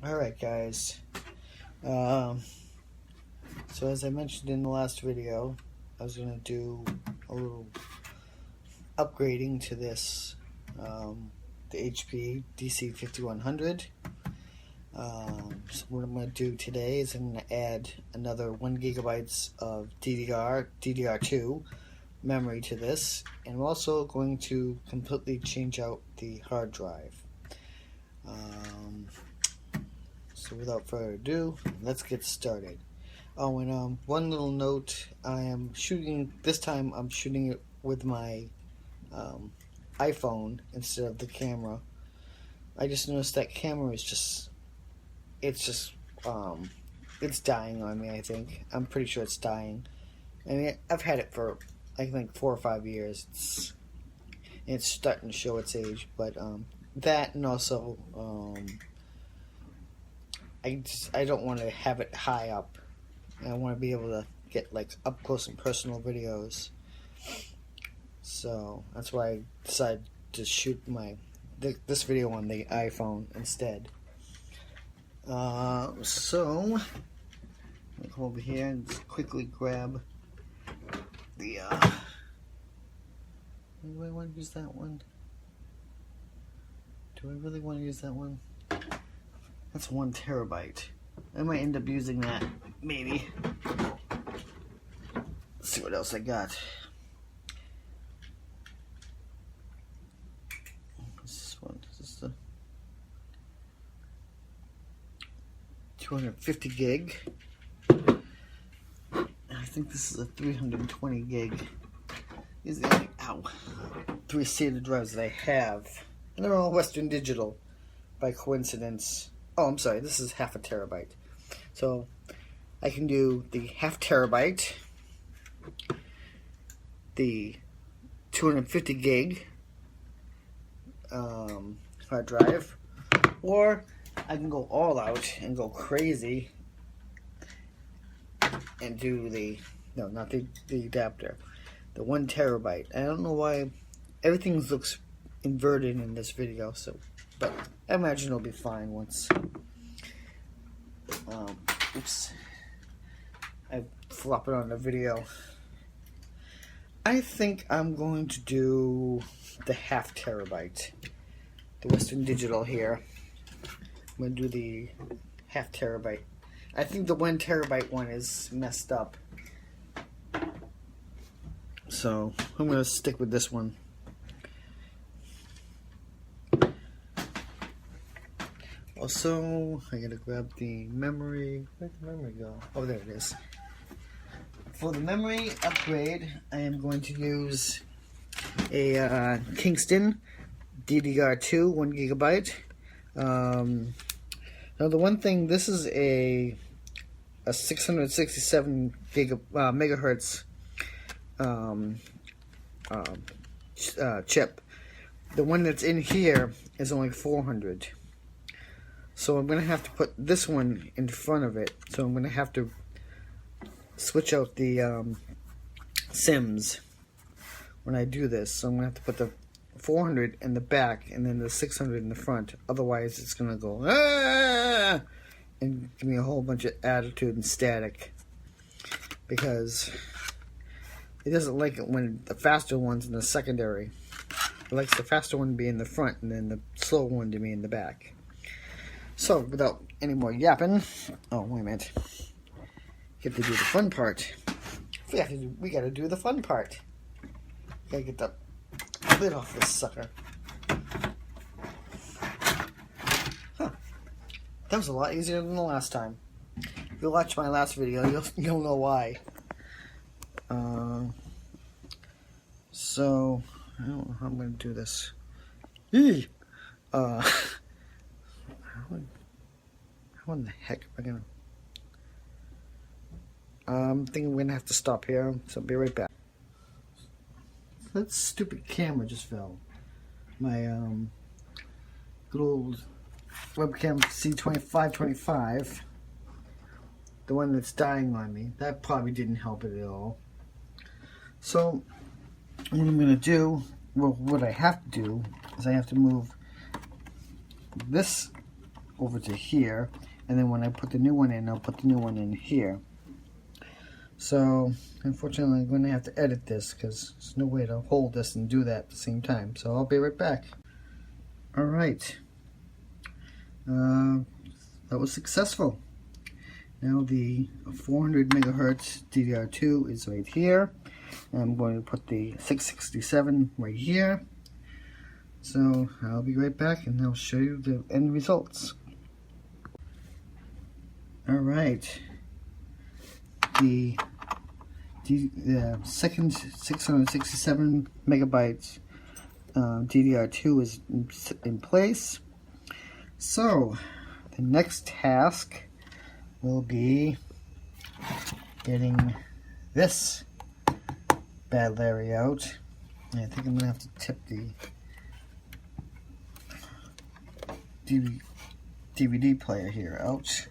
Alright guys, so as I mentioned in the last video, I was going to do a little upgrading to this, the HP dc5100. So what I'm going to do today is I'm going to add another 1 GB of DDR2 memory to this, and I'm also going to completely change out the hard drive. So without further ado, let's get started. Oh, and one little note, this time I'm shooting it with my iPhone instead of the camera. I just noticed that camera is it's dying on me, I think. I'm pretty sure it's dying. I mean, I've had it for, I think, 4 or 5 years. It's starting to show its age, but that, and also I don't want to have it high up. I want to be able to get like up close and personal videos. So that's why I decided to shoot this video on the iPhone instead. So I'll come over here and just quickly grab the do I want to use that one? Do I really want to use that one? That's 1 terabyte. I might end up using that, maybe. Let's see what else I got. What's this one? Is this the 250 gig? I think this is a 320 gig. These are the only 3 SATA drives that I have. And they're all Western Digital, by coincidence. Oh, I'm sorry, this is 0.5 terabyte. So I can do the 0.5 terabyte, the 250 gig hard drive, or I can go all out and go crazy and do not the adapter, the 1 terabyte. I don't know why everything looks inverted in this video, but I imagine it'll be fine once. Oops, I flop it on the video. I think I'm going to do the 0.5 terabyte, the Western Digital here. I'm going to do the 0.5 terabyte. I think the 1 terabyte one is messed up, so I'm going to stick with this one. Also, I gotta grab the memory. Where'd the memory go? Oh, there it is. For the memory upgrade, I am going to use a Kingston DDR2 1 GB. Now the one thing, this is a 667 megahertz chip. The one that's in here is only 400. So I'm going to have to put this one in front of it. So I'm going to have to switch out the SIMs when I do this. So I'm going to have to put the 400 in the back and then the 600 in the front. Otherwise it's going to go and give me a whole bunch of attitude and static. Because it doesn't like it when the faster one's in the secondary. It likes the faster one to be in the front and then the slow one to be in the back. So, without any more yapping, oh, wait a minute. Get to do the fun part. We gotta do the fun part. Gotta get the lid off this sucker. Huh. That was a lot easier than the last time. If you watch my last video, you'll know why. So, I don't know how I'm gonna do this. Eee! How in the heck am I gonna... I'm thinking we're gonna have to stop here, so I'll be right back. That stupid camera just fell. My good old webcam C525, the one that's dying on me, that probably didn't help it at all. So what I'm gonna do, well, what I have to do is I have to move this over to here, and then when I put the new one in, I'll put the new one in here. So unfortunately I'm going to have to edit this because there's no way to hold this and do that at the same time. So I'll be right back. Alright, that was successful. Now the 400 megahertz DDR2 is right here. I'm going to put the 667 right here. So I'll be right back and I'll show you the end results. Alright, the second 667 megabytes DDR2 is in place. So the next task will be getting this bad Larry out. And I think I'm going to have to tip the DVD player here out.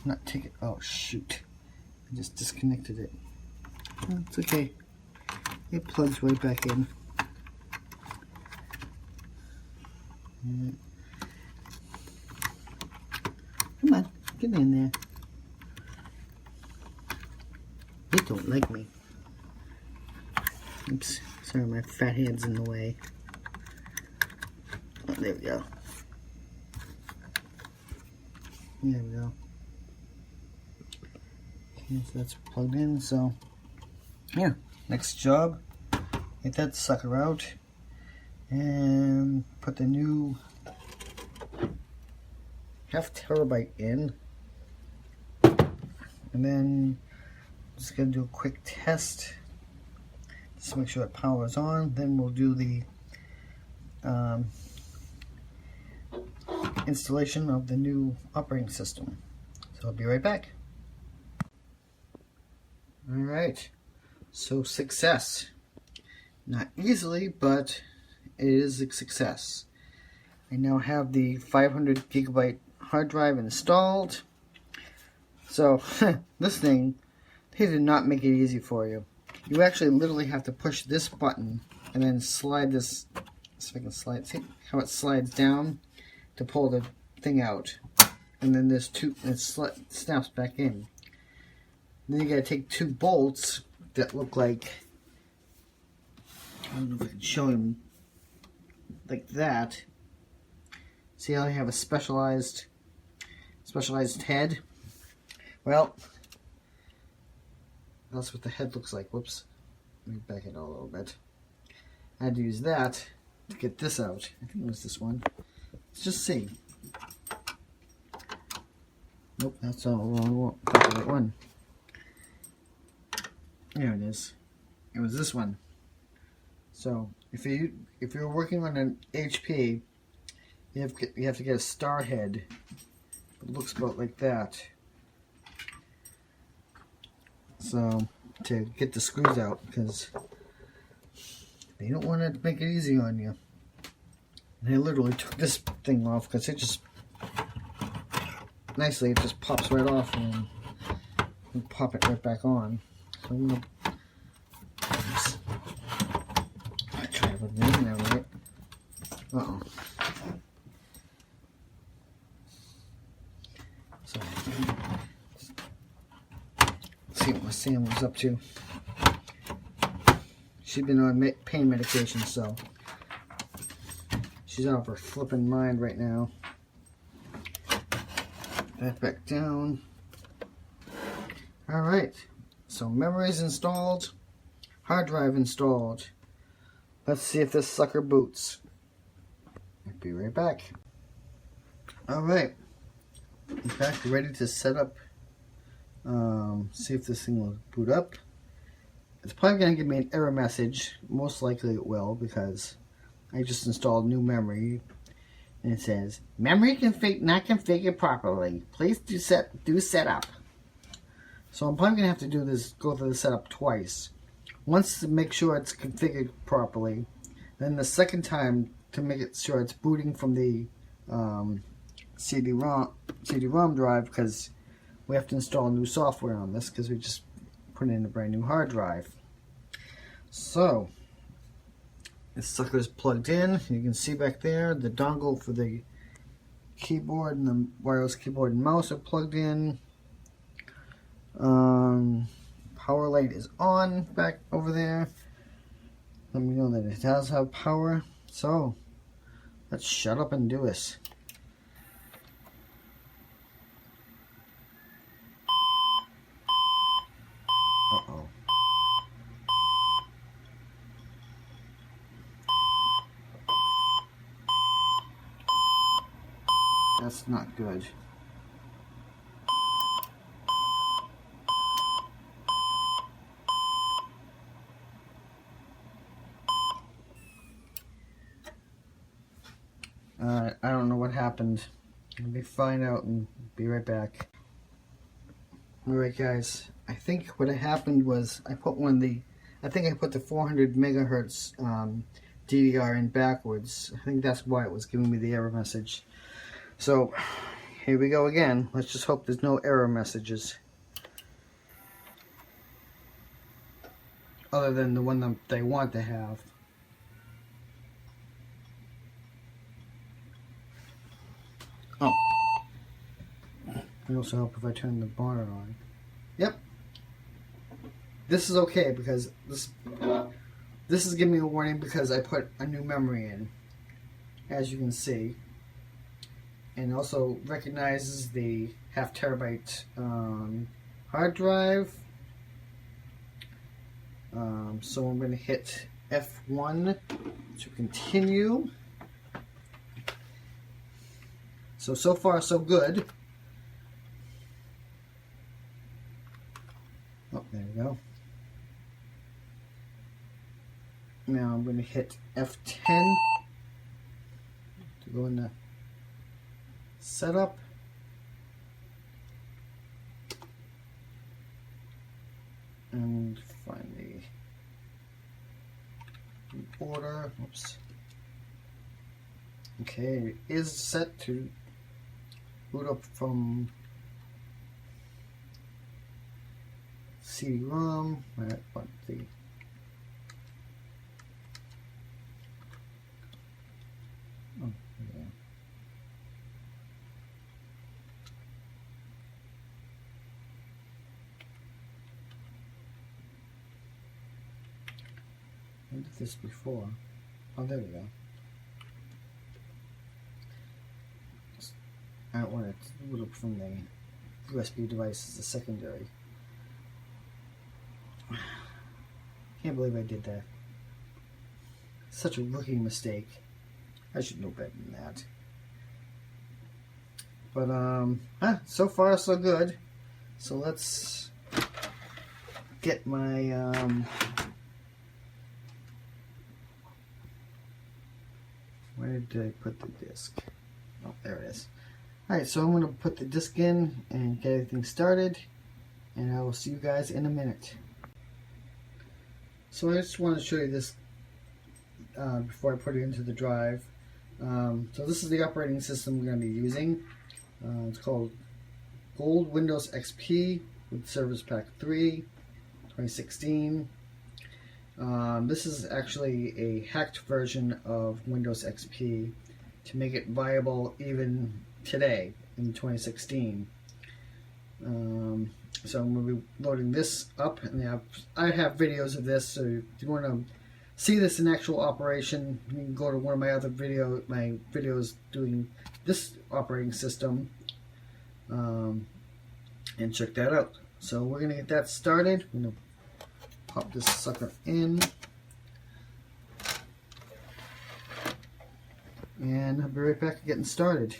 Not take it. Oh shoot! I just disconnected it. Oh, it's okay. It plugs right back in. Come on, get in there. They don't like me. Oops, sorry, my fat hand's in the way. Oh, there we go. There we go. Okay, so that's plugged in. So, yeah, next job, get that sucker out and put the new 0.5 terabyte in, and then just gonna do a quick test just to make sure that power is on. Then we'll do the installation of the new operating system. So I'll be right back. Alright, so success. Not easily, but it is a success. I now have the 500 gigabyte hard drive installed. So this thing, they did not make it easy for you. You actually literally have to push this button and then slide this. See if I can slide. See how it slides down to pull the thing out, and then there's two. It snaps back in. Then you gotta take two bolts that look like, I don't know if I can show him, like that. See how they have a specialized head? Well, that's what the head looks like. Whoops. Let me back it a little bit. I had to use that to get this out. I think it was this one. Let's just see. Nope, that's all the wrong one. There it is. It was this one. So if you're working on an HP, you have to get a star head. It looks about like that. So to get the screws out, because they don't want to make it easy on you. And I literally took this thing off because it just nicely it just pops right off and you pop it right back on. So I'm gonna try it with me now, right? Uh-oh. So let's see what my Sam was up to. She's been on pain medication, so she's out of her flipping mind right now. That back down. Alright, so memory's installed, hard drive installed. Let's see if this sucker boots. I'll be right back. Alright, in fact, ready to set up, see if this thing will boot up. It's probably going to give me an error message. Most likely it will, because I just installed new memory. And it says, memory not configured properly. Please do setup. So I'm probably going to have to do this, go through the setup twice. Once to make sure it's configured properly. Then the second time to make it sure it's booting from the CD-ROM drive, because we have to install new software on this because we just put in a brand new hard drive. So this sucker is plugged in. You can see back there the dongle for the keyboard and the wireless keyboard and mouse are plugged in. Power light is on back over there. Let me know that it does have power. So let's shut up and do this. Uh-oh. That's not good. I don't know what happened. Let me find out and be right back. Alright guys, I think what happened was I put the 400 megahertz DDR in backwards. I think that's why it was giving me the error message. So here we go again. Let's just hope there's no error messages other than the one that they want to have. Oh, it also help if I turn the monitor on. Yep, this is okay because this is giving me a warning because I put a new memory in, as you can see, and also recognizes the 0.5 terabyte hard drive. So I'm going to hit F1 to continue. So far so good. Oh, there we go. Now I'm going to hit F10 to go into setup. And find the order. Oops. Okay, it is set to boot up from CD-ROM. I want the yeah. I did this before. Oh, there we go. I don't want it to boot up from the USB device as a secondary. Can't believe I did that. Such a rookie mistake. I should know better than that. But so far so good. So let's get my where did I put the disc? Oh, there it is. Alright, so I'm going to put the disc in and get everything started, and I will see you guys in a minute. So I just want to show you this before I put it into the drive. So this is the operating system we're going to be using. It's called Gold Windows XP with Service Pack 3, 2016. This is actually a hacked version of Windows XP to make it viable even today in 2016. So I'm going to be loading this up, and I have videos of this, so if you want to see this in actual operation, you can go to one of my other videos doing this operating system and check that out. So we're going to get that started. I'm going to pop this sucker in, and I'll be right back getting started.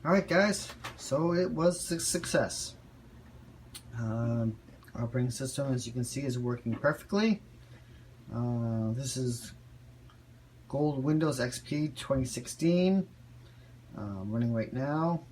Alright guys, so it was a success. Operating system, as you can see, is working perfectly. This is Gold Windows XP 2016 running right now,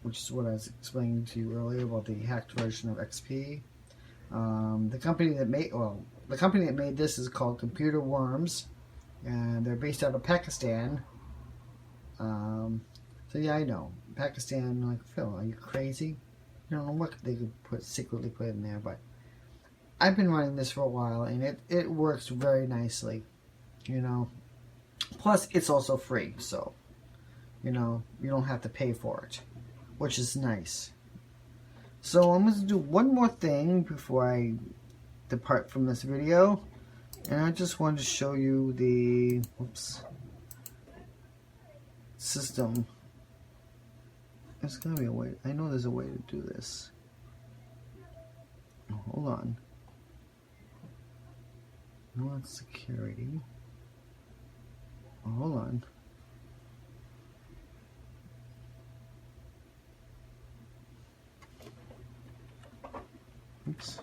which is what I was explaining to you earlier about the hacked version of XP. The company that made this is called Computer Worms, and they're based out of Pakistan. So yeah, I know. Pakistan, like, Phil, are you crazy? I don't know what they could secretly put in there, but I've been running this for a while, and it works very nicely, you know. Plus, it's also free, so you know, you don't have to pay for it, which is nice. So I'm going to do one more thing before I depart from this video, and I just wanted to show you the system. There's gotta be a way. I know there's a way to do this. Oh, hold on. No, that's security. Oh, hold on. Oops.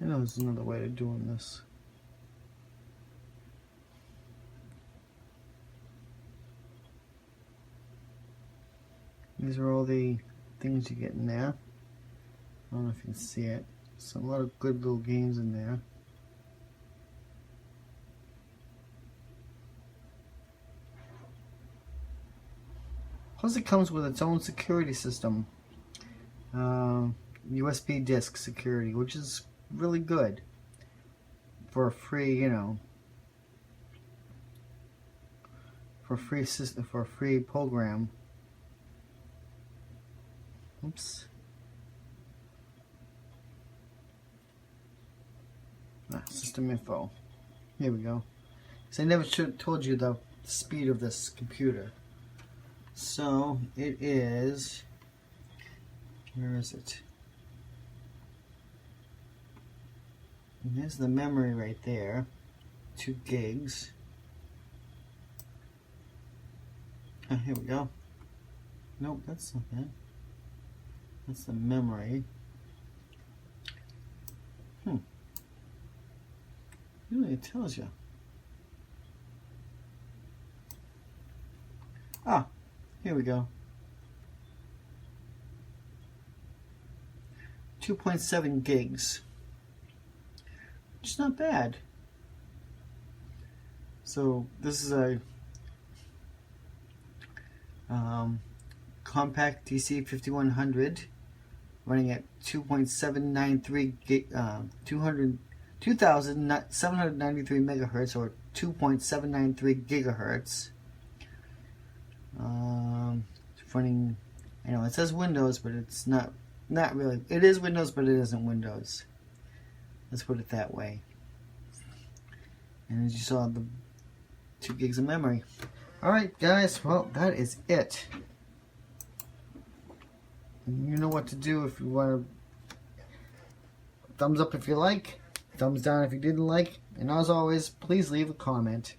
I know there's another way of doing this. These are all the things you get in there. I don't know if you can see it. So a lot of good little games in there. Plus it comes with its own security system. USB disk security, which is really good for a free, you know, for a free system, for a free program. Oops. System info. Here we go. So I never told you the speed of this computer. So it is. Where is it? And there's the memory right there. 2 gigs. Oh, here we go. Nope, that's not that. That's the memory. Really, it tells you. Ah, here we go. 2.7 gigs. Which is not bad. So this is a compact dc5100 running at 2.793 gig, 2,793 megahertz, or 2.793 gigahertz. Running, I know it says Windows, but it's not really. It is Windows, but it isn't Windows. Let's put it that way. And as you saw, the 2 gigs of memory. Alright guys, well, that is it. You know what to do if you want to. Thumbs up if you like, thumbs down if you didn't like, and as always, please leave a comment.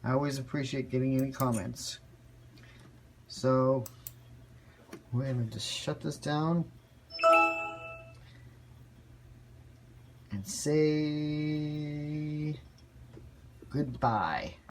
I always appreciate getting any comments. So we're going to just shut this down and say goodbye.